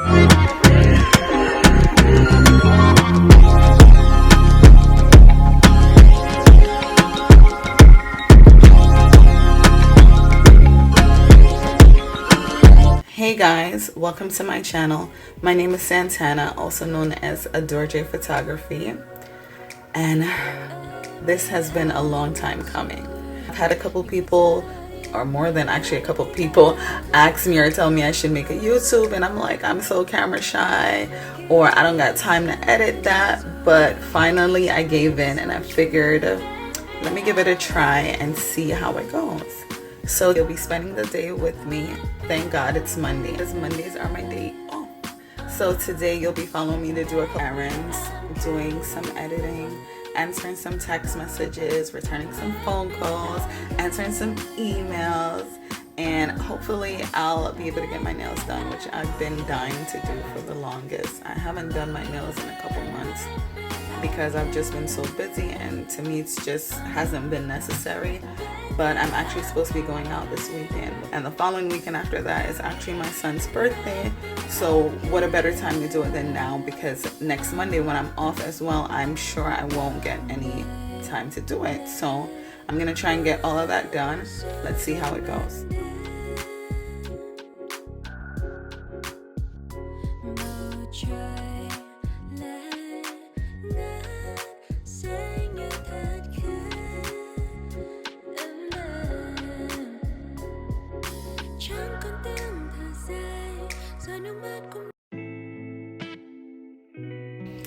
Hey guys, welcome to my channel. My name is Santana, also known as Adore J Photography, and this has been a long time coming. I've had a couple people, or more than actually a couple people, ask me or tell me I should make a YouTube, and I'm like, I'm so camera shy, or I don't got time to edit that. But finally I gave in and I figured, let me give it a try and see how it goes. So you'll be spending the day with me. Thank God it's Monday, because Mondays are my day off. So today you'll be following me to do a couple errands, doing some editing, answering some text messages, returning some phone calls, answering some emails, and hopefully I'll be able to get my nails done, which I've been dying to do for the longest. I haven't done my nails in a couple months because I've just been so busy, and to me it's just hasn't been necessary. But I'm actually supposed to be going out this weekend, and the following weekend after that is actually my son's birthday. So what a better time to do it than now, because next Monday when I'm off as well, I'm sure I won't get any time to do it. So I'm gonna try and get all of that done. Let's see how it goes.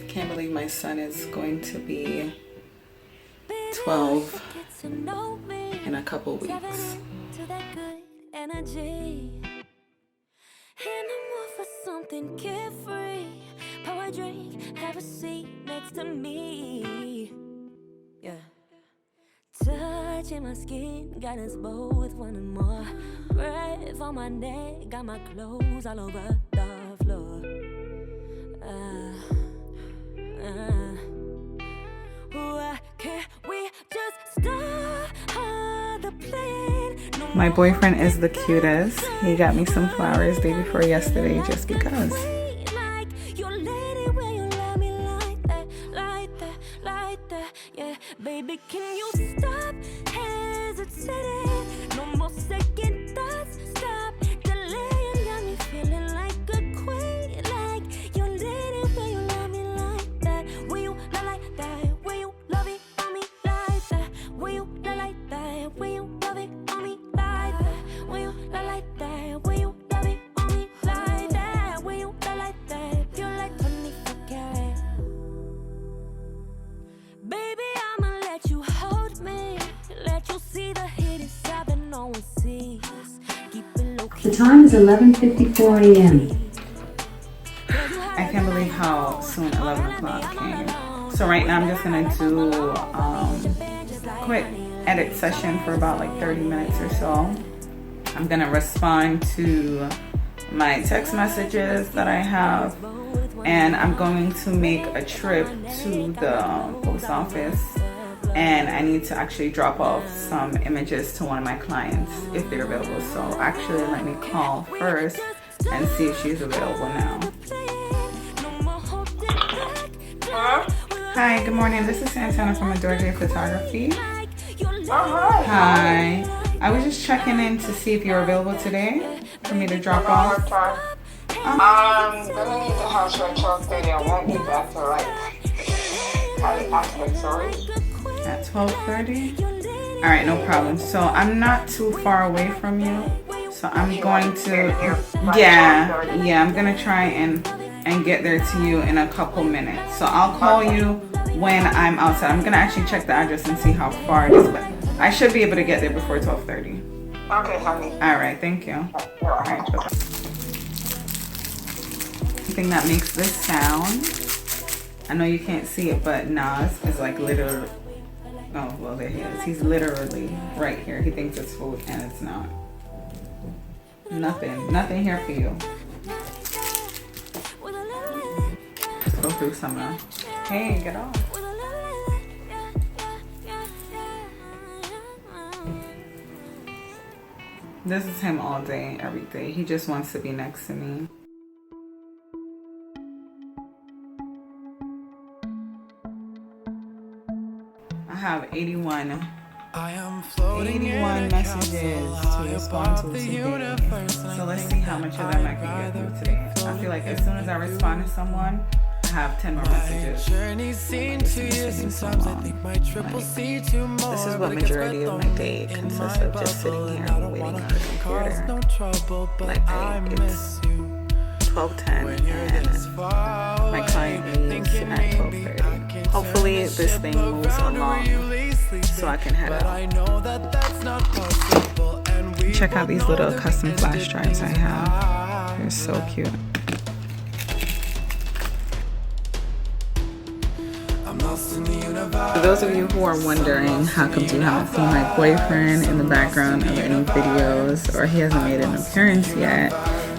Can't believe my son is going to be 12 in a couple weeks. Something carefree, power drink, have a seat next to me. Yeah. Touching my skin, got us both wanting more. Breath on my neck, got my clothes all over the floor. Why can't we just start the plane? My boyfriend is the cutest. He got me some flowers day before yesterday just because. Baby, can you stop hesitating? No more second thoughts. Stop delaying. Got me feeling like a queen. Like you're leading when you love me like that. Will you love like that? Will you love it on me like that? Will you love like that? Will you love it on me like that? Will you love like that? Will you love it on me like that? Will you love like that? You're like 24 karat. Baby, let you hold me, let you see the hidden side that no one sees. Keep it low key. The time is 11:54 a.m. I can't believe how soon 11 o'clock came. So right now I'm just gonna do a quick edit session for about like 30 minutes or so. I'm gonna respond to my text messages that I have, and I'm going to make a trip to the post office, and I need to actually drop off some images to one of my clients if they're available. So actually let me call first and see if she's available now. Hi, good morning. This is Santana from Adore J Photography. Hi. I was just checking in to see if you're available today for me to drop off. I'm gonna leave the house at 12:30. I won't be back till like after 3. At 12:30? Alright, no problem. So I'm not too far away from you. So I'm going to, I'm gonna try and get there to you in a couple minutes. So I'll call you when I'm outside. I'm gonna actually check the address and see how far it is, but I should be able to get there before 12:30. Okay, honey. Alright, thank you. Alright, bye-bye. Something that makes this sound, I know you can't see it, but Nas is like literally, oh well, there he is. He's literally right here. He thinks it's food and it's not. Nothing here for you. Let's go through some of. Hey, get off. This is him all day, every day. He just wants to be next to me. have 81 81 messages to respond to today. So let's see how much of them I can get through today. I feel like as soon as I respond to someone, I have 10 more messages. This is what majority of my day consists of, just sitting here waiting on the computer. Like it's 12:10 and my client leaves at 12:30. Hopefully this thing moves along so I can head out. Check out these little custom flash drives I have. They're so cute. For those of you who are wondering how come you haven't seen my boyfriend in the background of any videos, or he hasn't made an appearance yet,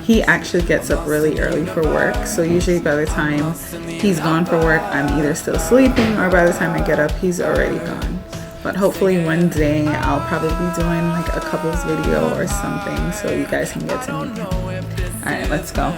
he actually gets up really early for work. So usually by the time he's gone for work, I'm either still sleeping, or by the time I get up, he's already gone. But hopefully one day I'll probably be doing like a couples video or something so you guys can get to meet him. Alright, let's go.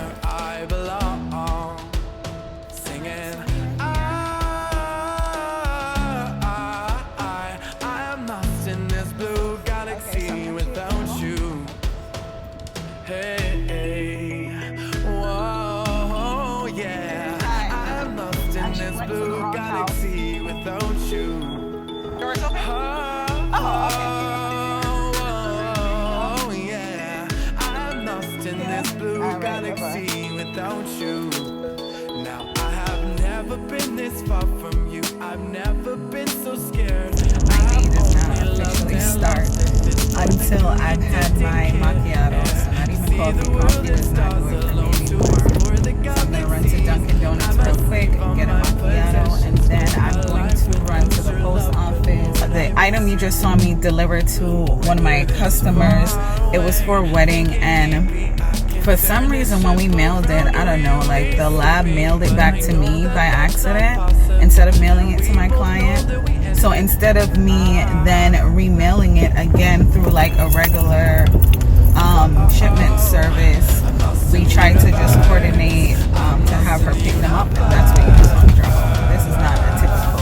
Until I've had my macchiato, so not even coffee. Coffee is not good for me anymore. So I'm gonna run to Dunkin' Donuts real quick and get a macchiato, and then I'm going to run to the post office. The item you just saw me deliver to one of my customers, it was for a wedding, and for some reason when we mailed it, I don't know, like the lab mailed it back to me by accident instead of mailing it to my client. So instead of me then remailing it again through like a regular shipment service, we tried to just coordinate to have her pick them up, and that's what you just want to drop off. This is not a typical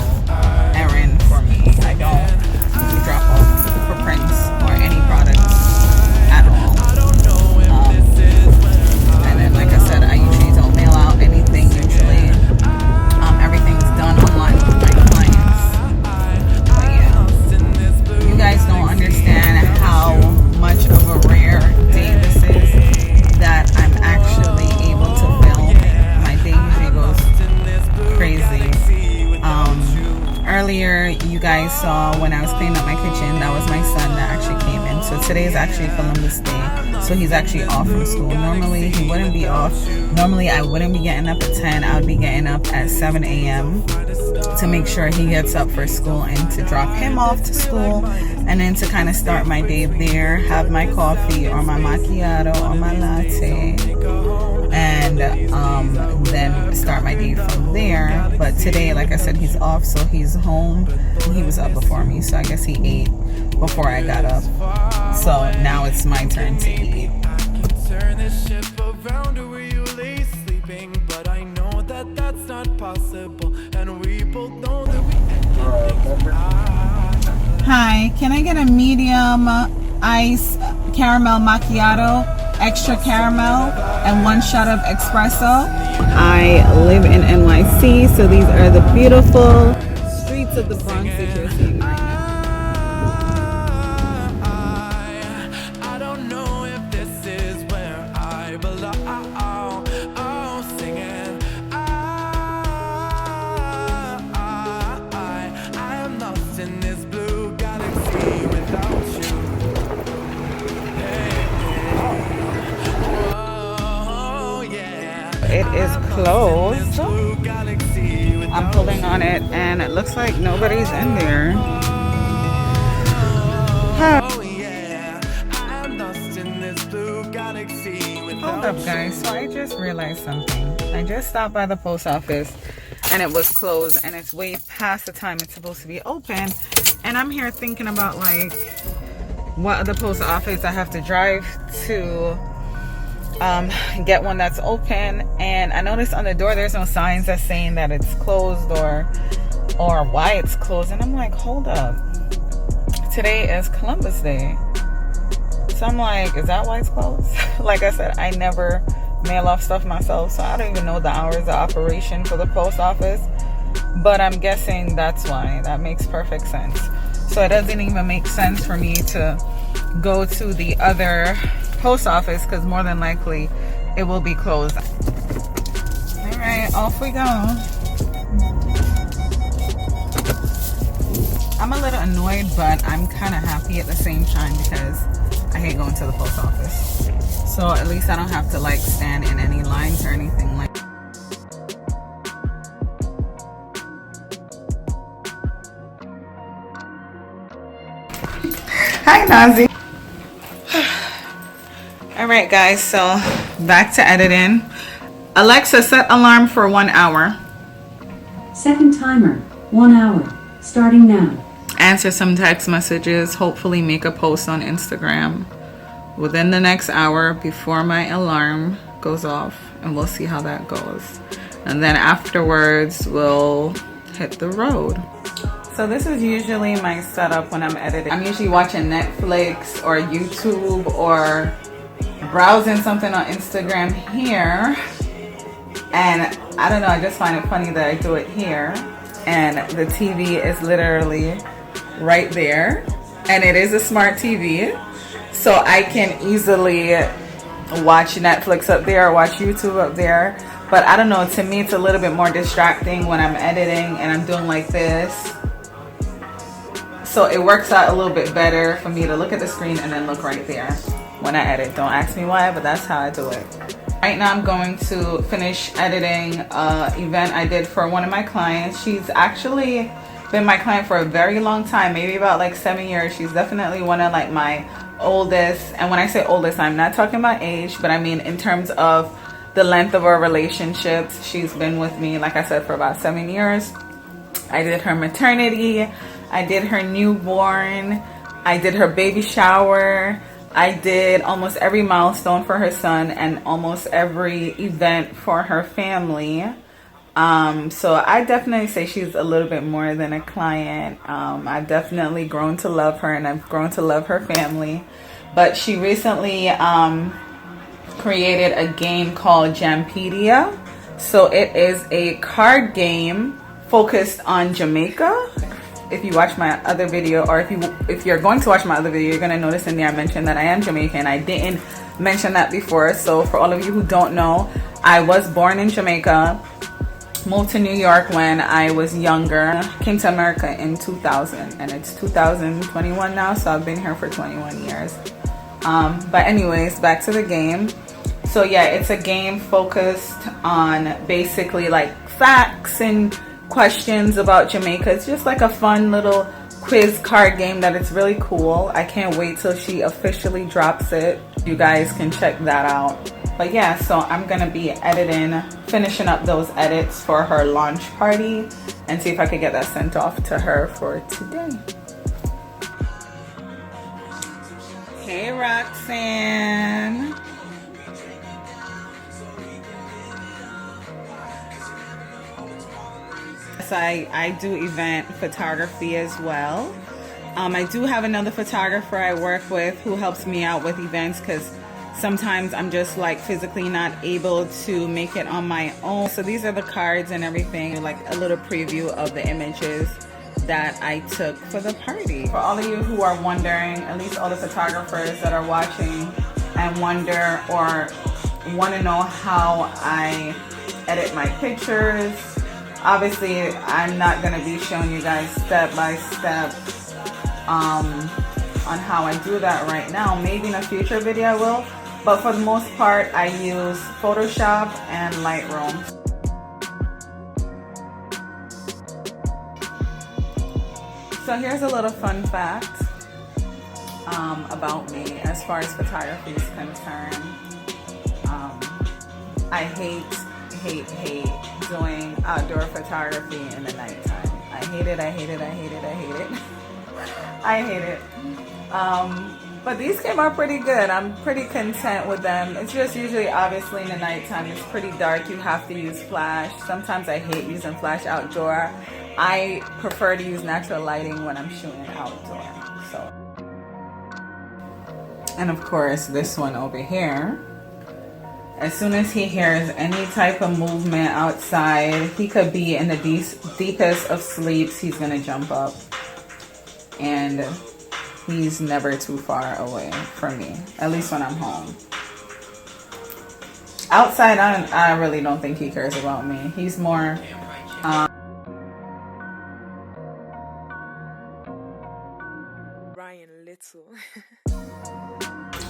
errand for me. I don't drop off for prints or any products at all. And then like I said, I usually don't mail out anything usually. Everything's done online with my clients. But yeah, you guys don't understand how much of a rare day this is that I'm actually able to film. My day usually goes crazy. Earlier you guys saw when I was cleaning up my kitchen, that was my son that actually came in. So today is actually Columbus Day, so he's actually off from school. Normally he wouldn't be off. Normally I wouldn't be getting up at 10. I would be getting up at 7 a.m. to make sure he gets up for school and to drop him off to school, and then to kind of start my day there, have my coffee or my macchiato or my latte, and then start my day from there. But today, like I said, he's off, so he's home. He was up before me, so I guess he ate before I got up. So now it's my turn to eat. Turn this ship around to where you lay sleeping, but I know that that's not possible, and we both know that we Hi, can I get a medium ice caramel macchiato, extra caramel, and 1 shot of espresso? I live in NYC, so these are the beautiful streets of the Bronx that you're seeing right now. I don't know if this is where I belong. Singing, I am lost in this blue galaxy without you. It is closed. I'm pulling on it and it looks like nobody's in there. Hold up guys, so I just realized something. I just stopped by the post office and it was closed, and it's way past the time it's supposed to be open, and I'm here thinking about like what other post office I have to drive to get one that's open. And I noticed on the door there's no signs that's saying that it's closed or or why it's closed. And I'm like, hold up, today is Columbus Day. So I'm like, is that why it's closed? Like I said, I never mail off stuff myself, so I don't even know the hours of operation for the post office, but I'm guessing that's why. That makes perfect sense. So it doesn't even make sense for me to go to the other post office because more than likely it will be closed. All right, off we go. I'm a little annoyed, but I'm kind of happy at the same time because I hate going to the post office. So at least I don't have to like stand in any lines or anything like. Hi, Nazi. All right, guys, so back to editing. Alexa, set alarm for 1 hour. Second timer, 1 hour, starting now. Answer some text messages, hopefully make a post on Instagram within the next hour before my alarm goes off, and we'll see how that goes. And then afterwards, we'll hit the road. So this is usually my setup when I'm editing. I'm usually watching Netflix or YouTube or browsing something on Instagram here. And I don't know, I just find it funny that I do it here. And the TV is literally right there. And it is a smart TV. So I can easily watch Netflix up there or watch YouTube up there. But I don't know, to me it's a little bit more distracting when I'm editing and I'm doing like this. So it works out a little bit better for me to look at the screen and then look right there when I edit. Don't ask me why, but that's how I do it. Right now I'm going to finish editing an event I did for one of my clients. She's actually been my client for a very long time, maybe about like 7 years. She's definitely one of like my oldest, and when I say oldest, I'm not talking about age, but I mean in terms of the length of our relationships. She's been with me, like I said, for about 7 years. I did her maternity, I did her newborn, I did her baby shower, I did almost every milestone for her son and almost every event for her family. So I definitely say she's a little bit more than a client. I've definitely grown to love her and I've grown to love her family. But she recently created a game called Jampedia. So it is a card game focused on Jamaica. If you watch my other video, or if you're going to watch my other video, you're gonna notice in there I mentioned that I am Jamaican. I didn't mention that before. So for all of you who don't know, I was born in Jamaica, moved to New York when I was younger, came to America in 2000, and it's 2021 now, so I've been here for 21 years. But anyways, back to the game. So yeah, it's a game focused on basically like facts and questions about Jamaica. It's just like a fun little quiz card game that it's really cool. I can't wait till she officially drops it. You guys can check that out. But yeah, so I'm gonna be finishing up those edits for her launch party and see if I could get that sent off to her for today. Hey Roxanne. So I do event photography as well. I do have another photographer I work with who helps me out with events because sometimes I'm just like physically not able to make it on my own. So these are the cards and everything, like a little preview of the images that I took for the party. For all of you who are wondering, at least all the photographers that are watching and wonder or want to know how I edit my pictures, obviously I'm not going to be showing you guys step by step on how I do that right now. Maybe in a future video I will, but for the most part I use Photoshop and Lightroom. So here's a little fun fact about me as far as photography is concerned. I hate doing outdoor photography in the nighttime. I hate it. But these came out pretty good. I'm pretty content with them. It's just usually, obviously, in the nighttime, it's pretty dark. You have to use flash. Sometimes I hate using flash outdoor, I prefer to use natural lighting when I'm shooting outdoor. So, and of course this one over here, as soon as he hears any type of movement outside, he could be in the deepest of sleeps, he's gonna jump up, and he's never too far away from me, at least when I'm home. Outside, I really don't think he cares about me. He's more Ryan Little.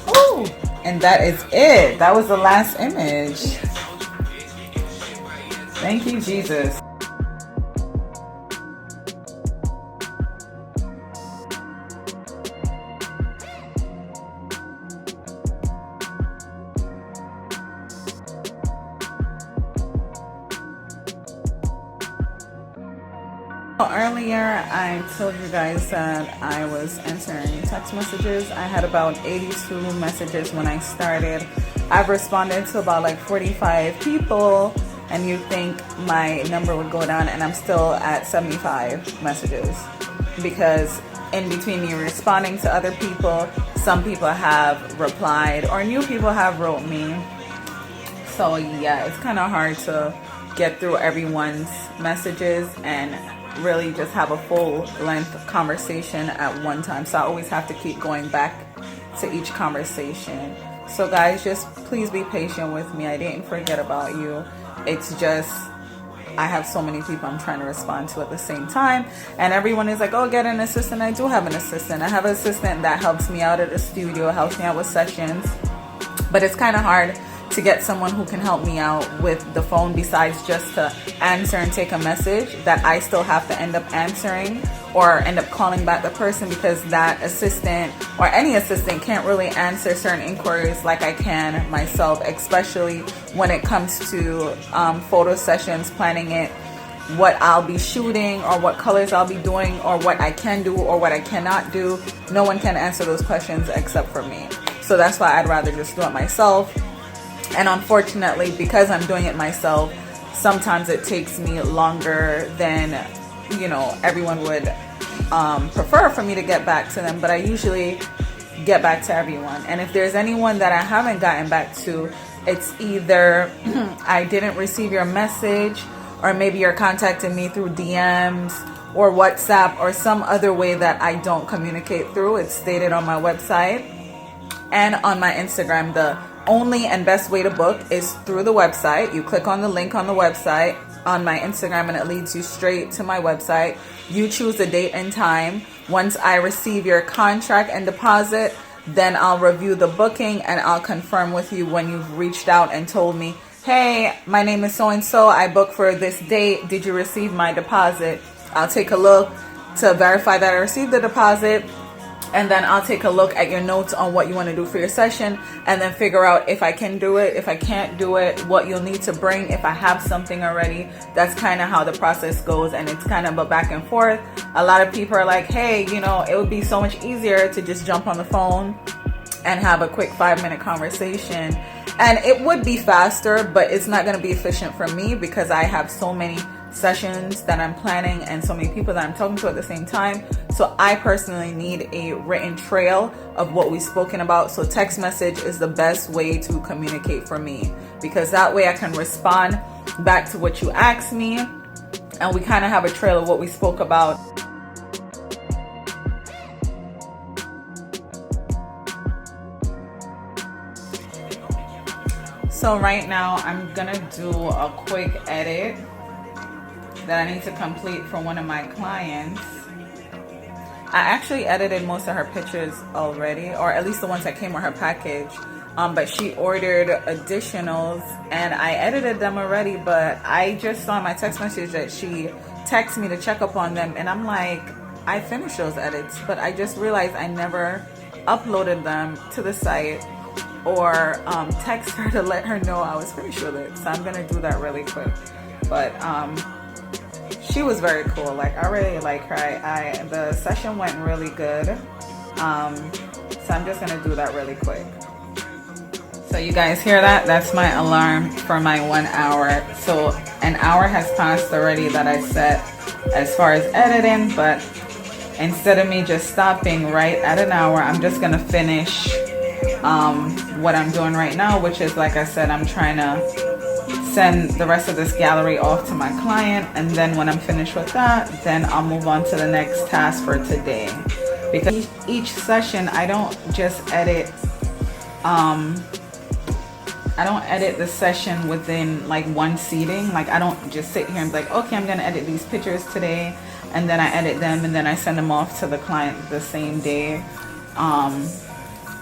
Ooh, and that is it. That was the last image. Thank you, Jesus. Earlier, I told you guys that I was answering text messages. I had about 82 messages when I started. I've responded to about like 45 people, and you think my number would go down, and I'm still at 75 messages because in between me responding to other people, some people have replied or new people have wrote me. So yeah, it's kind of hard to get through everyone's messages and really just have a full length conversation at one time. So I always have to keep going back to each conversation. So guys, just please be patient with me. I didn't forget about you. It's just I have so many people I'm trying to respond to at the same time, and everyone is like, oh, get an assistant. I do have an assistant. I have an assistant that helps me out at the studio, helps me out with sessions, but it's kind of hard to get someone who can help me out with the phone besides just to answer and take a message that I still have to end up answering or end up calling back the person, because that assistant or any assistant can't really answer certain inquiries like I can myself, especially when it comes to photo sessions, planning it, what I'll be shooting or what colors I'll be doing or what I can do or what I cannot do. No one can answer those questions except for me. So that's why I'd rather just do it myself. And unfortunately, because I'm doing it myself, sometimes it takes me longer than, you know, everyone would prefer for me to get back to them. But I usually get back to everyone. And if there's anyone that I haven't gotten back to, it's either I didn't receive your message, or maybe you're contacting me through DMs or WhatsApp or some other way that I don't communicate through. It's stated on my website and on my Instagram. The only and best way to book is through the website. You click on the link on the website on my Instagram and it leads you straight to my website. You choose the date and time. Once I receive your contract and deposit, then I'll review the booking and I'll confirm with you when you've reached out and told me, hey, my name is so-and-so, I booked for this date, did you receive my deposit? I'll take a look to verify that I received the deposit, and then I'll take a look at your notes on what you want to do for your session, and then figure out if I can do it, if I can't do it, what you'll need to bring, if I have something already. That's kind of how the process goes, and it's kind of a back and forth. A lot of people are like, hey, you know, it would be so much easier to just jump on the phone and have a quick 5-minute conversation. And it would be faster, but it's not going to be efficient for me because I have so many sessions that I'm planning and so many people that I'm talking to at the same time. So I personally need a written trail of what we've spoken about. So text message is the best way to communicate for me, because that way I can respond back to what you asked me and we kind of have a trail of what we spoke about. So right now I'm gonna do a quick edit that I need to complete for one of my clients. I actually edited most of her pictures already, or at least the ones that came with her package, but she ordered additionals and I edited them already, but I just saw in my text message that she texted me to check up on them, and I'm like, I finished those edits, but I just realized I never uploaded them to the site or text her to let her know I was finished with it. So I'm gonna do that really quick. But she was very cool. Like, I really like her. The session went really good. So I'm just gonna do that really quick. So you guys hear that? That's my alarm for my 1 hour. So an hour has passed already that I set as far as editing, but instead of me just stopping right at an hour, I'm just gonna finish what I'm doing right now, which is, like I said, I'm trying to send the rest of this gallery off to my client, and then when I'm finished with that, then I'll move on to the next task for today. Because each session, I don't just edit the session within like one seating. Like I don't just sit here and be like, okay, I'm gonna edit these pictures today, and then I edit them and then I send them off to the client the same day.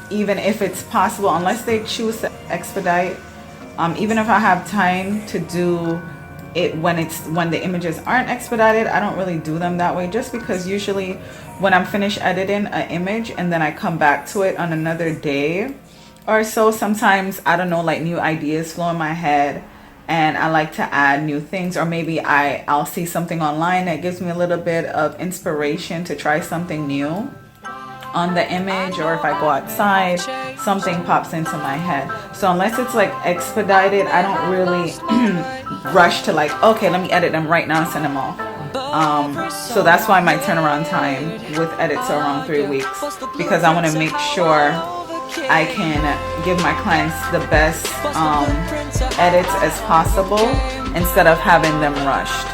Even if it's possible, unless they choose to expedite, even if I have time to do it when the images aren't expedited, I don't really do them that way, just because usually when I'm finished editing an image and then I come back to it on another day or so, sometimes, I don't know, like new ideas flow in my head and I like to add new things, or maybe I'll see something online that gives me a little bit of inspiration to try something new on the image, or if I go outside, something pops into my head. So unless it's like expedited, I don't really rush to like, okay, let me edit them right now and send them off. So that's why my turnaround time with edits are around 3 weeks, because I want to make sure I can give my clients the best edits as possible instead of having them rushed.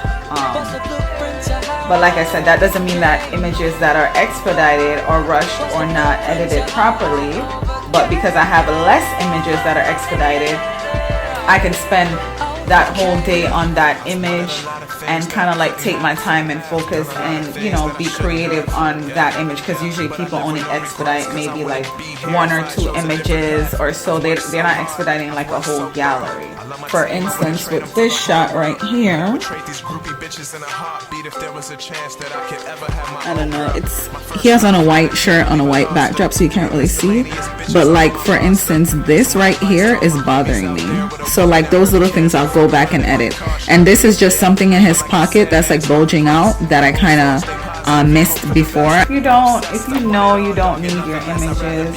But like I said, that doesn't mean that images that are expedited or rushed or not edited properly. But because I have less images that are expedited, I can spend that whole day on that image and kind of like take my time and focus and, you know, be creative on that image, because usually people only expedite maybe like 1 or 2 images or so. They're not expediting like a whole gallery. For instance, with this shot right here, I don't know, he has on a white shirt on a white backdrop, so you can't really see, but like for instance, this right here is bothering me. So like those little things I'll go back and edit, and this is just something in his pocket that's like bulging out that I kind of missed before. If you know you don't need your images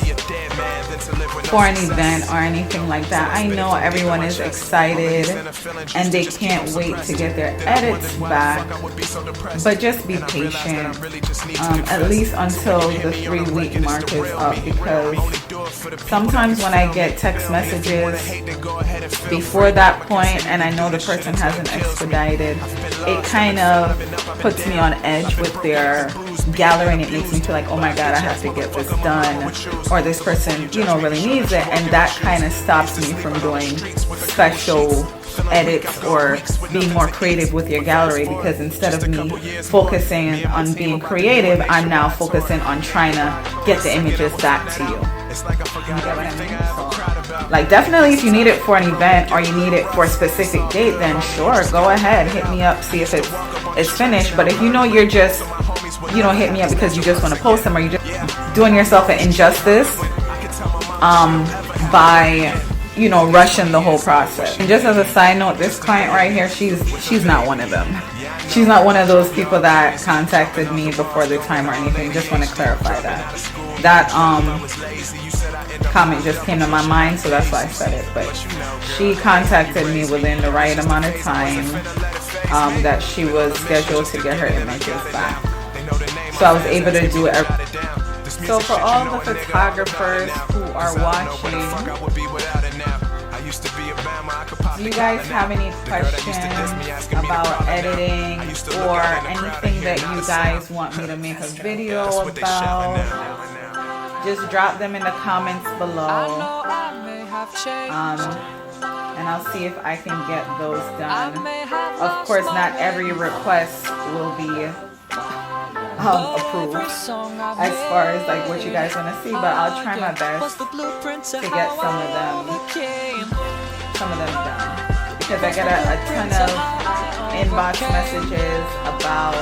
for an event or anything like that, I know everyone is excited and they can't wait to get their edits back, but just be patient, at least until the 3-week mark is up, because sometimes when I get text messages before that point and I know the person hasn't expedited, it kind of puts me on edge with their gallery, and it makes me feel like, oh my god, I have to get this done, or this person, you know, really needs it, and that kind of stops me from doing special edits or being more creative with your gallery, because instead of me focusing on being creative, I'm now focusing on trying to get the images back to you. You get what I mean? So, like, definitely if you need it for an event or you need it for a specific date, then sure, go ahead, hit me up, see if it's finished. But if you know you're just, you know, hit me up because you just want to post them, or you're just doing yourself an injustice by, you know, rushing the whole process. And just as a side note, this client right here, she's not one of them. She's not one of those people that contacted me before the time or anything. Just want to clarify that. That comment just came to my mind, so that's why I said it. But she contacted me within the right amount of time that she was scheduled to get her images back. So I was able to do it. So for all the photographers who are watching, do you guys have any questions about editing or anything that you guys want me to make a video about? Just drop them in the comments below, and I'll see if I can get those done. Of course, not every request will be approved as far as like what you guys want to see, but I'll try my best to get some of them done, because I get a ton of inbox messages about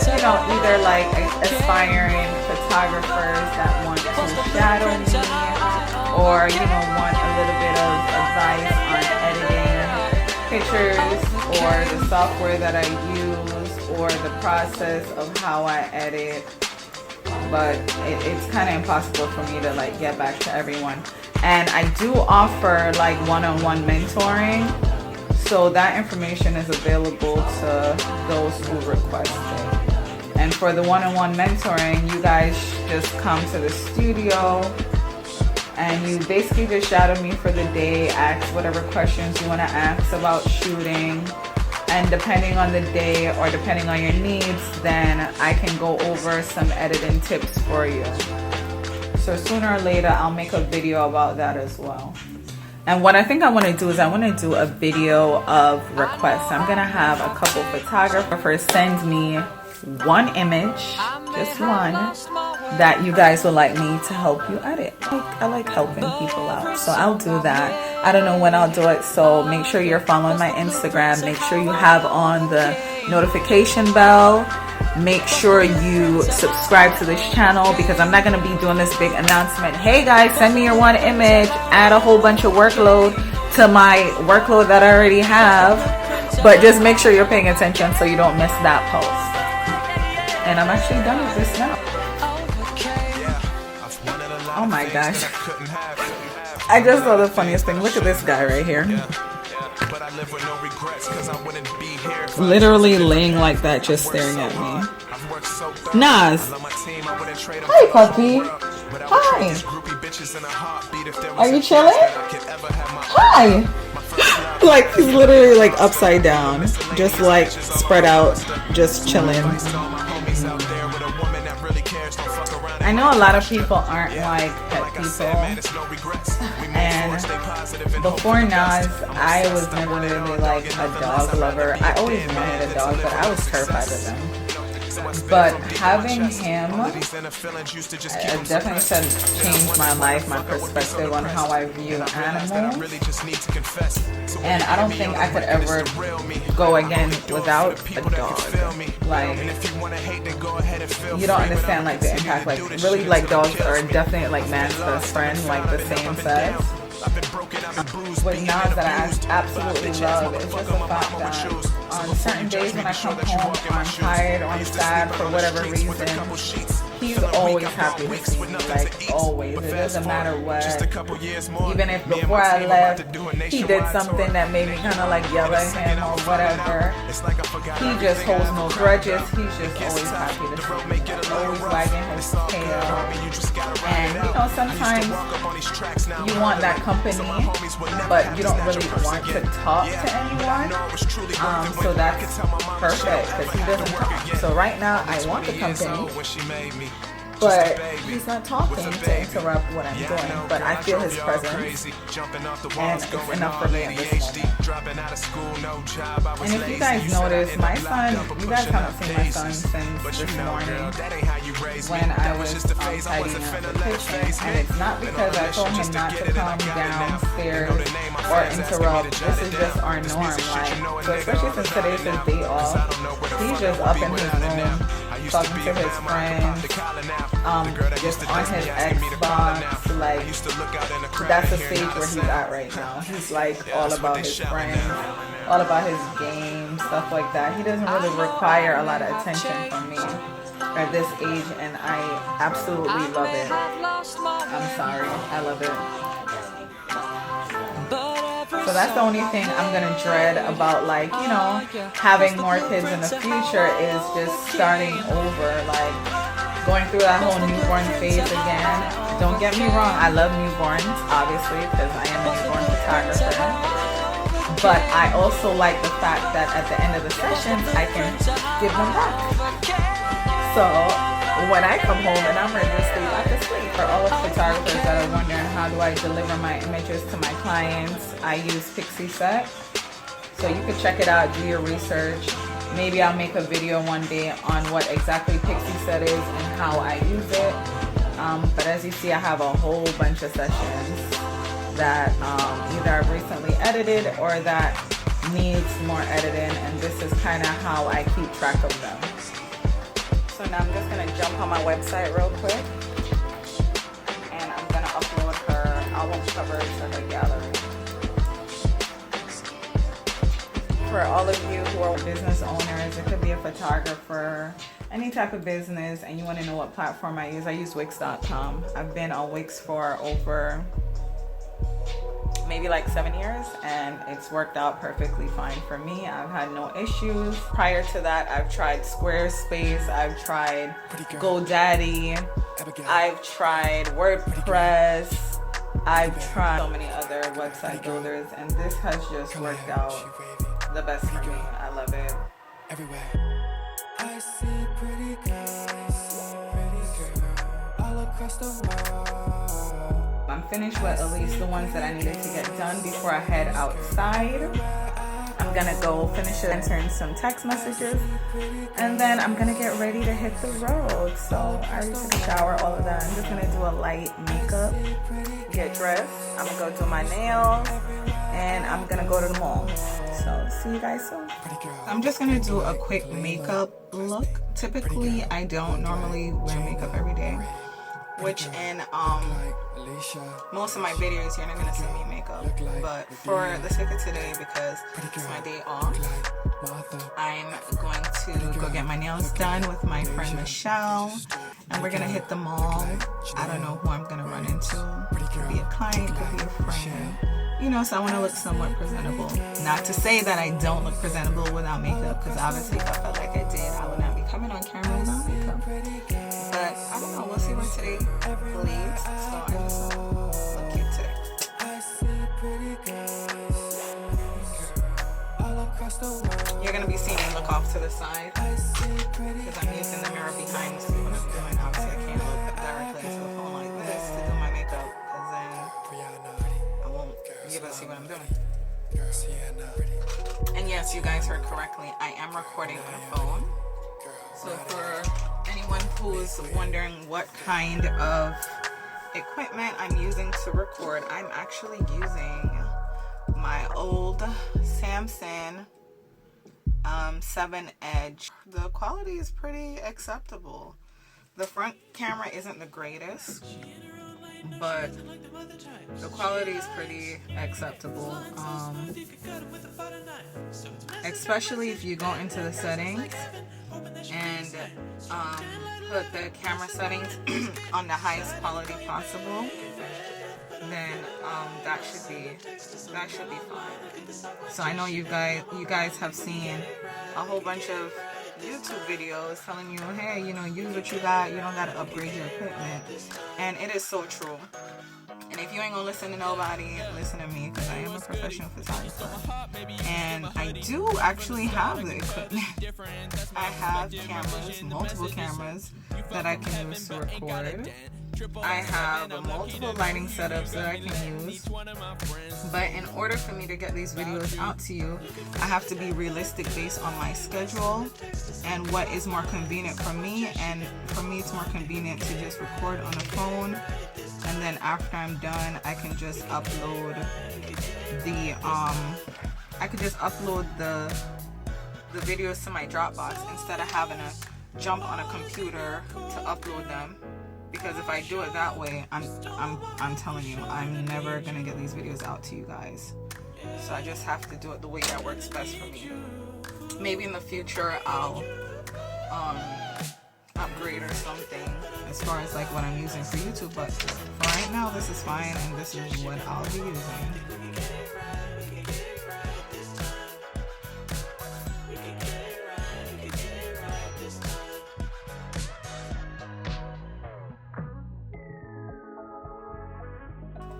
you know, either like aspiring photographers that want to shadow me, or you know, want a little bit of advice on editing pictures, or the software that I use, or the process of how I edit. But it's kind of impossible for me to like get back to everyone. And I do offer like one-on-one mentoring, So that information is available to those who request it. And for the one-on-one mentoring, you guys just come to the studio and you basically just shadow me for the day, ask whatever questions you want to ask about shooting. And depending on the day or depending on your needs, then I can go over some editing tips for you. So sooner or later, I'll make a video about that as well. And what I think I want to do is I want to do a video of requests. I'm going to have a couple photographers send me one image, just one, that you guys would like me to help you edit. I like helping people out, so I'll do that. I don't know when I'll do it, so make sure you're following my Instagram. Make sure you have on the notification bell. Make sure you subscribe to this channel, because I'm not going to be doing this big announcement. Hey guys, send me your one image, add a whole bunch of workload to my workload that I already have. But just make sure you're paying attention so you don't miss that post. And I'm actually done with this now. Oh my gosh. I just saw the funniest thing. Look at this guy right here. Literally laying like that, just staring at me. Nas. Hi, puppy. Hi. Are you chilling? Hi. Like, he's literally like upside down, just like spread out, just chilling. I know a lot of people aren't like pet people, and before Nas, I was never really like a dog lover. I always wanted a dog, but I was terrified of them. But having him definitely changed my life, my perspective on how I view animals. And I don't think I could ever go again without a dog. Like, you don't understand like the impact. Like, really, like, dogs are definitely like man's best friend, like the same sex. With Nas, that I absolutely love, it's just the fact that on certain days when I come home, I'm tired or I'm sad for whatever reason, he's always happy to see me, like always. It doesn't matter what. Even if before I left, he did something that made me kind of like yell at him or whatever, he just holds no grudges. He's just always happy to see me, like, always wagging his tail. And you know, sometimes you want that company, but you don't really want to talk to anyone. So that's perfect, because he doesn't talk. So right now, I want the company, but he's not talking to interrupt what I'm doing. But I feel his presence, and it's enough for me at this moment. And if you guys notice, my son, you guys haven't seen my son since this morning when I was tidying up the kitchen. And it's not because I told him not to come downstairs or interrupt. This is just our norm. Like, so especially since today's his day off, he's just up in his room talking to his friends, just on his Xbox. Like, that's the stage where he's at right now. He's like all about his friends, all about his games, stuff like that. He doesn't really require a lot of attention from me at this age, and I absolutely love it. I'm sorry, I love it. So that's the only thing I'm gonna dread about, like, you know, having more kids in the future, is just starting over, like going through that whole newborn phase again. Don't get me wrong, I love newborns, obviously, because I am a newborn photographer. But I also like the fact that at the end of the sessions, I can give them back. So when I come home and I'm ready to sleep, I can sleep. For all of photographers that are wondering how do I deliver my images to my clients, I use PixieSet. So you can check it out, do your research. Maybe I'll make a video one day on what exactly PixieSet is and how I use it. But as you see, I have a whole bunch of sessions that either I've recently edited or that needs more editing, and this is kind of how I keep track of them. So now I'm just going to jump on my website real quick, and I'm going to upload her album cover to her gallery. For all of you who are business owners, it could be a photographer, any type of business, and you want to know what platform I use Wix.com. I've been on Wix for over maybe like 7 years, and it's worked out perfectly fine for me. I've had no issues. Prior to that, I've tried Squarespace, I've tried GoDaddy, I've tried WordPress, I've tried so many other website builders, and this has just worked out the best for me. I love it. I see pretty girls all across the world. I'm finished with at least the ones that I needed to get done before I head outside. I'm gonna go finish it, answering some text messages, and then I'm gonna get ready to hit the road. So I already took a shower, all of that. I'm just gonna do a light makeup, get dressed. I'm gonna go do my nails, and I'm gonna go to the mall. So see you guys soon. I'm just gonna do a quick makeup look. Typically, I don't normally wear makeup every day, which in most of my videos you're not gonna see me in makeup. But for the sake of today, because it's my day off, I'm going to go get my nails done with my friend Michelle, and we're gonna hit the mall. I don't know who I'm gonna run into. Could be a client, could be a friend. You know, so I want to look somewhat presentable. Not to say that I don't look presentable without makeup, because obviously if I felt like I did, I would not be coming on camera without makeup. But I don't know, we'll see where today leads. So I just look cute today. You're going to be seeing me look off to the side, because I'm using the mirror behind to see what I'm doing. Obviously I can't look directly into the phone like this to do my makeup, because then I won't be able to see what I'm doing. And yes, you guys heard correctly, I am recording on a phone. So for anyone who's wondering what kind of equipment I'm using to record, I'm actually using my old Samsung 7 Edge. The quality is pretty acceptable. The front camera isn't the greatest, but the quality is pretty acceptable, especially if you go into the settings and put the camera settings on the highest quality possible, then that should be fine. So I know you guys have seen a whole bunch of YouTube videos telling you, hey, you know, use what you got, you don't gotta upgrade your equipment, and it is so true. And if you ain't gonna listen to nobody, listen to me, because I am a professional photographer, and I do actually have the equipment. I have cameras, multiple cameras that I can use to record. I have multiple lighting setups that I can use, but in order for me to get these videos out to you, I have to be realistic based on my schedule and what is more convenient for me. And for me, it's more convenient to just record on a phone, and then after I'm done, I can just upload the videos to my Dropbox instead of having to jump on a computer to upload them. Because if I do it that way, I'm telling you, I'm never gonna get these videos out to you guys. So I just have to do it the way that works best for me. Maybe in the future I'll upgrade or something as far as like what I'm using for YouTube, but for right now this is fine, and this is what I'll be using.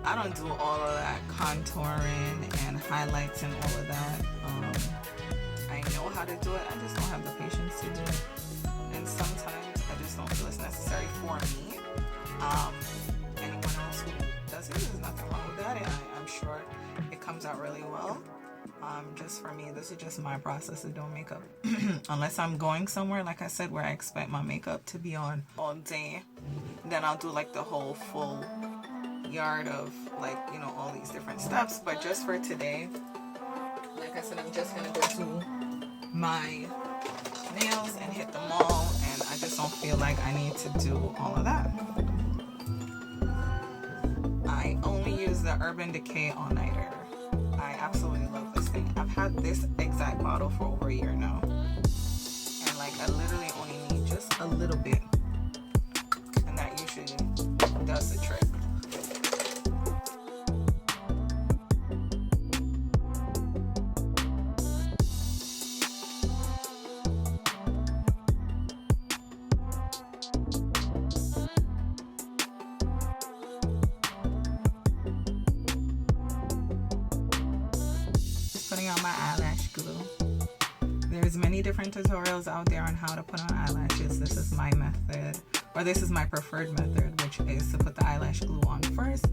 I don't do all of that contouring and highlights and all of that. I know how to do it, I just don't have the patience to do it. And sometimes I just don't feel it's necessary for me. Anyone else who does it, there's nothing wrong with that, and I'm sure it comes out really well. Just for me, this is just my process of doing makeup. Unless I'm going somewhere, like I said, where I expect my makeup to be on all day, then I'll do like the whole full yard of like, you know, all these different steps. But just for today, like I said, I'm just gonna go do my nails and hit the mall, and I just don't feel like I need to do all of that. I only use the Urban Decay All-Nighter. I absolutely love this thing. I've had this exact bottle for over a year now, and like I literally only need just a little bit, and that usually does the trick. putting on my eyelash glue. There's many different tutorials out there on how to put on eyelashes. This is my method, or this is my preferred method, which is to put the eyelash glue on first,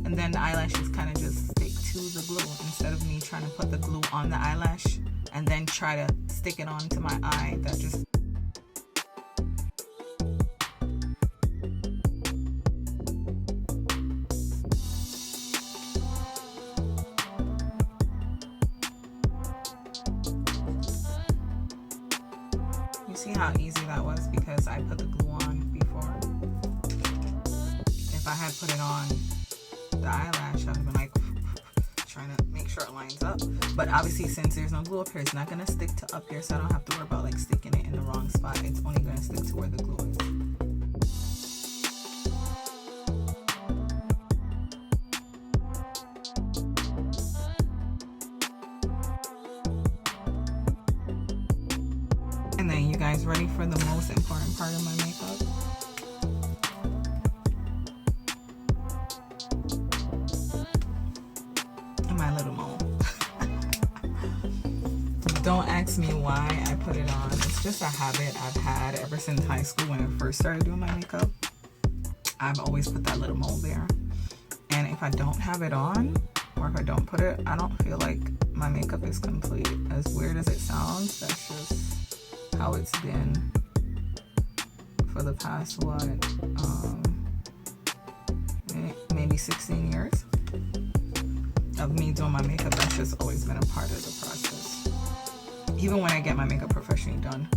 and then the eyelashes kind of just stick to the glue instead of me trying to put the glue on the eyelash and then try to stick it onto my eye. That just see how easy that was because I put the glue on before. If I had put it on the eyelash, I would have been like trying to make sure it lines up. But obviously, since there's no glue up here, it's not gonna stick to up here, so I don't have to worry about like sticking it in the wrong spot. It's only gonna stick to where the glue is. And then you guys ready for the most important part of my makeup? And my little mole. Don't ask me why I put it on. It's just a habit I've had ever since high school when I first started doing my makeup. I've always put that little mole there. And if I don't have it on, or if I don't put it, I don't feel like my makeup is complete. As weird as it sounds, that's just how it's been for the past maybe 16 years of me doing my makeup. That's just always been a part of the process. Even when I get my makeup professionally done,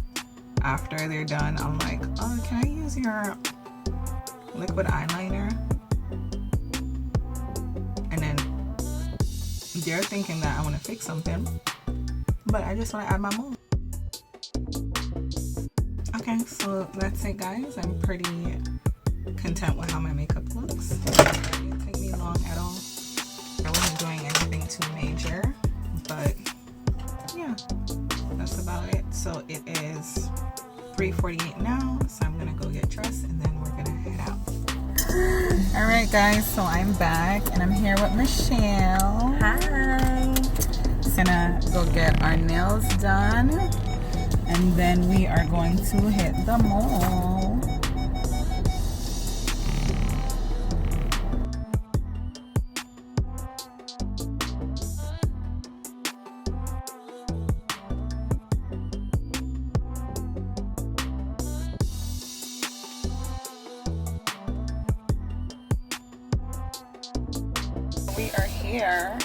after they're done, I'm like, oh, can I use your liquid eyeliner? And then they're thinking that I want to fix something, but I just want to add my mold. Okay, so that's it, guys. I'm pretty content with how my makeup looks. It didn't take me long at all. I wasn't doing anything too major, but yeah, that's about it. So it is 3:48 now, so I'm gonna go get dressed and then we're gonna head out. All right, guys, so I'm back and I'm here with Michelle. Hi. Just gonna go get our nails done. And then we are going to hit the mall. We are here.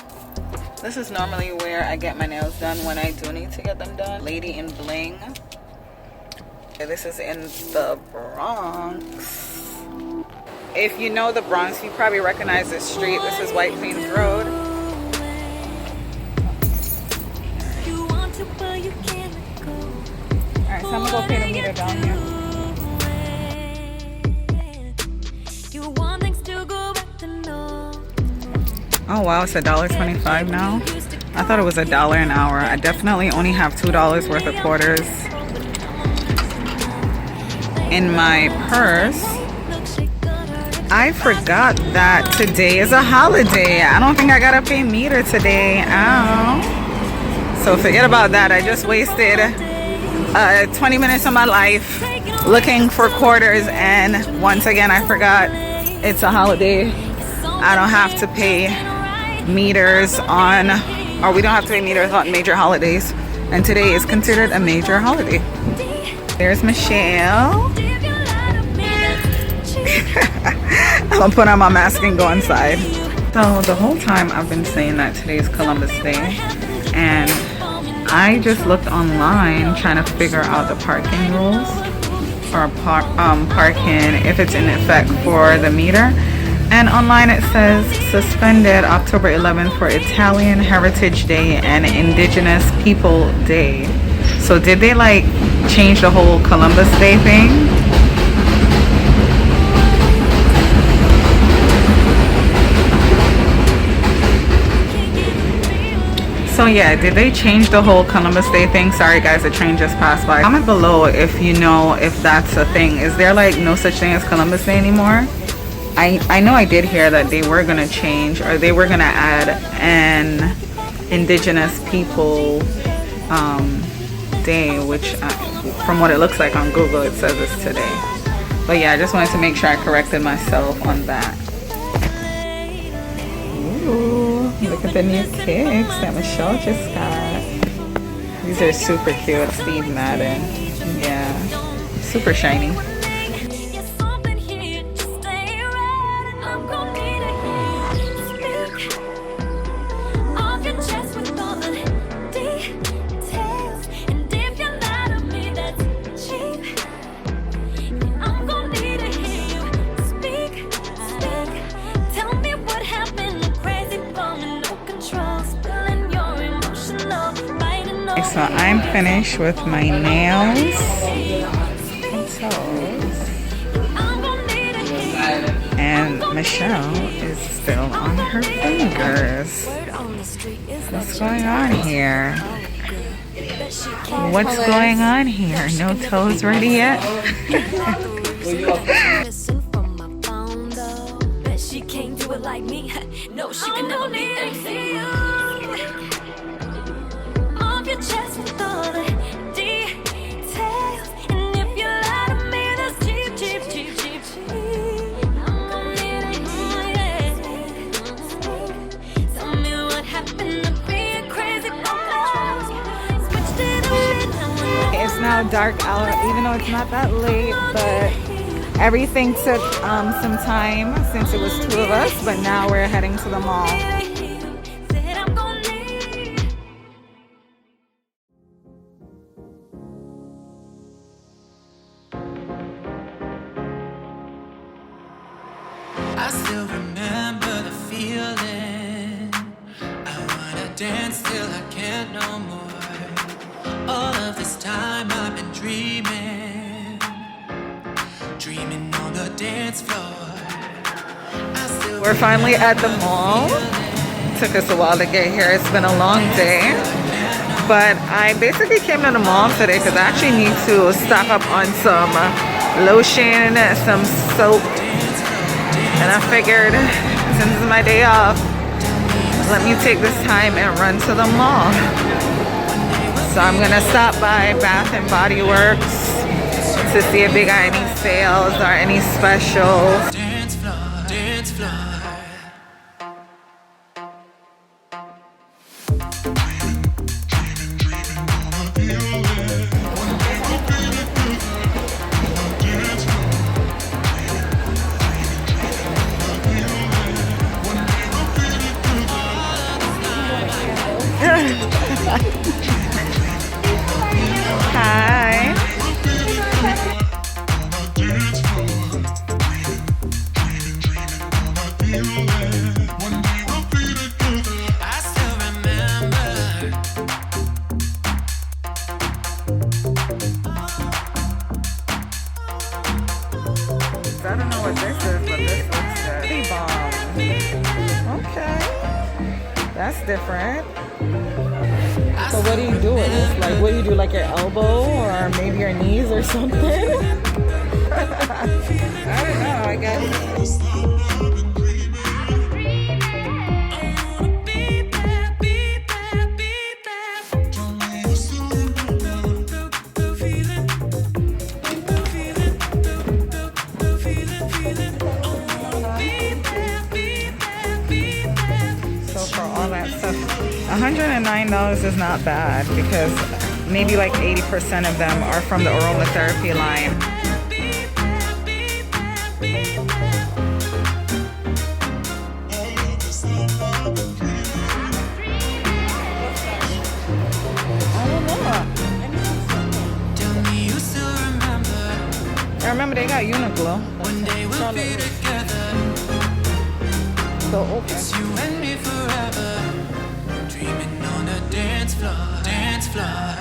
This is normally where I get my nails done when I do need to get them done. Lady in Bling. This is in the Bronx. If you know the Bronx, you probably recognize this street. This is White Plains Road. Alright, so I'm gonna go pay the meter down here. Oh wow, it's $1.25 now. I thought it was $1 an hour. I definitely only have $2 worth of quarters in my purse. I forgot that today is a holiday. I don't think I gotta pay meter today. Ow. So forget about that. I just wasted 20 minutes of my life looking for quarters, and once again I forgot it's a holiday. I don't have to pay meters on, or we don't have to pay meters on major holidays, and today is considered a major holiday. There's Michelle. I'm gonna put on my mask and go inside. So the whole time I've been saying that today's Columbus Day, and I just looked online trying to figure out the parking rules, or parking if it's in effect for the meter. And online it says suspended October 11th for Italian Heritage Day and Indigenous People Day. So did they like change the whole Columbus Day thing? So yeah, did they change the whole Columbus Day thing? Sorry guys, the train just passed by. Comment below if you know if that's a thing. Is there like no such thing as Columbus Day anymore? I know I did hear that they were gonna change, or they were gonna add an Indigenous People Day, which from what it looks like on Google, it says it's today. But yeah, I just wanted to make sure I corrected myself on that. Ooh, look at the new kicks that Michelle just got. These are super cute. Steve Madden. Yeah, super shiny. So I'm finished with my nails and toes, and Michelle is still on her fingers. What's going on here? What's going on here? No toes ready yet? She can't do it like me. No, she can never be your chest with all the details. And if you lie to me, that's cheap, cheap, cheap, cheap, cheap. I'm gonna need it. Tell me what happened to be a crazy focus. Switched it up. It's now dark out, even though it's not that late, but everything took some time since it was 2 of us, but now we're heading to the mall. I still remember the feeling. I wanna dance till I can't no more. All of this time I've been dreaming, dreaming on the dance floor. We're finally at the mall. It took us a while to get here. It's been a long day. But I basically came to the mall today because I actually need to stock up on some lotion, some soap. And I figured, since it's my day off, let me take this time and run to the mall. So I'm gonna stop by Bath and Body Works to see if they got any sales or any specials. Dance floor, dance floor. Hi. I still remember. I don't know what this is, but this looks good. Bee balm. Okay. That's different. So what do you do with this? Like, what do you do? Like your elbow or maybe your knees or something? I don't know, I guess. $109 is not bad because maybe like 80% of them are from the aromatherapy line. I don't know. I remember they got Uniqlo. One day we'll be together. So open. It's you and me forever. Dreaming on the dance floor, dance floor.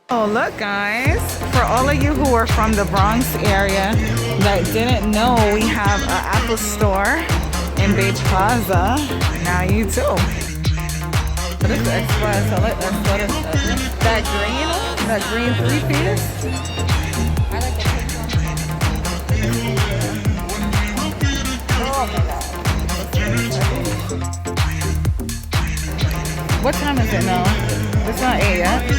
Oh, look, guys. For all of you who are from the Bronx area that didn't know, we have an Apple store in Bay Plaza. Now you too. What is the Express? That green 3-piece. I like the pink one. Oh my God. What time is it now? It's not 8 yet.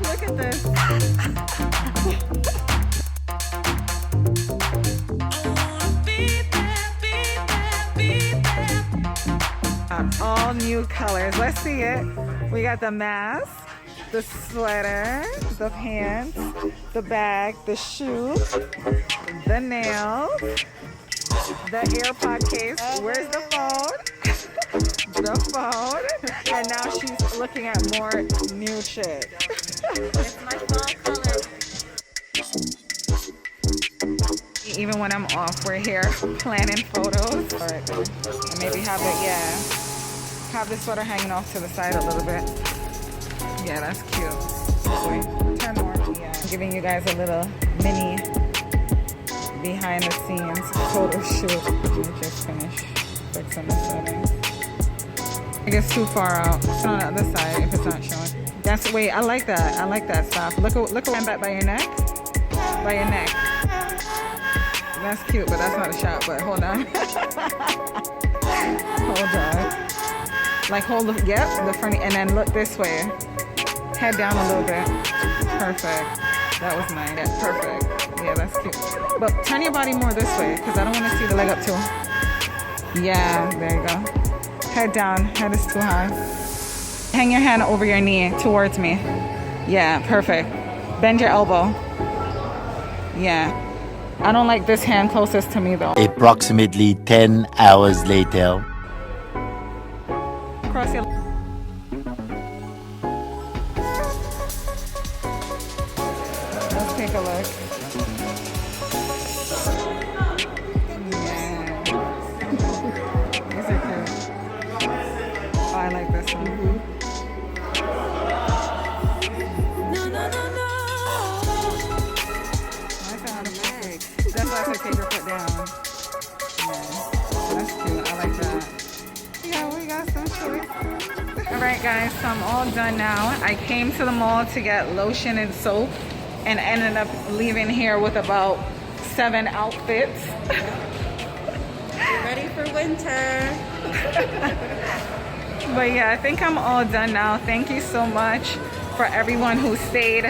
Look at this. All new colors. Let's see it. We got the mask, the sweater, the pants, the bag, the shoes, the nails, the AirPod case. Where's the phone? The phone. And now she's looking at more new shit. It's my fall color. Even when I'm off, we're here planning photos. All right, and maybe have it, have the sweater hanging off to the side a little bit. Yeah, that's cute. Wait, turn more. Yeah, I'm giving you guys a little mini behind the scenes photo shoot. Let me just finish fixing the settings. It gets too far out. It's on the other side if it's not showing. That's, wait, I like that. I like that stuff. Look back by your neck. By your neck. That's cute, but that's not a shot, but hold on. Hold on. Like hold the, the front, and then look this way. Head down a little bit. Perfect. That was nice. Yeah, perfect. Yeah, that's cute. But turn your body more this way, because I don't want to see the leg up too. Yeah, there you go. Head down. Head is too high. Hang your hand over your knee towards me. Yeah, perfect. Bend your elbow. Yeah. I don't like this hand closest to me though. Approximately 10 hours later. Cross your... Let's take a look. Yeah. These are cute. Oh, I like this one. That's why I said take your foot down. Yeah, that's cute. I like that. Yeah, we got some choice. Alright guys, so I'm all done now. I came to the mall to get lotion and soap and ended up leaving here with about 7 outfits. Ready for winter. But yeah, I think I'm all done now. Thank you so much for everyone who stayed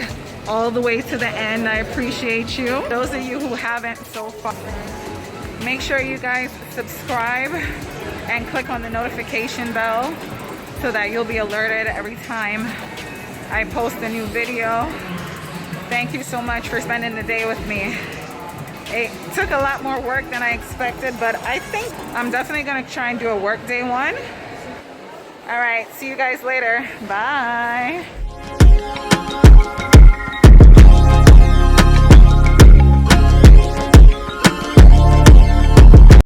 all the way to the end. I appreciate you. Those of you who haven't so far, make sure you guys subscribe and click on the notification bell so that you'll be alerted every time I post a new video. Thank you so much for spending the day with me. It took a lot more work than I expected, but I think I'm definitely gonna try and do a work day one. All right, see you guys later. Bye.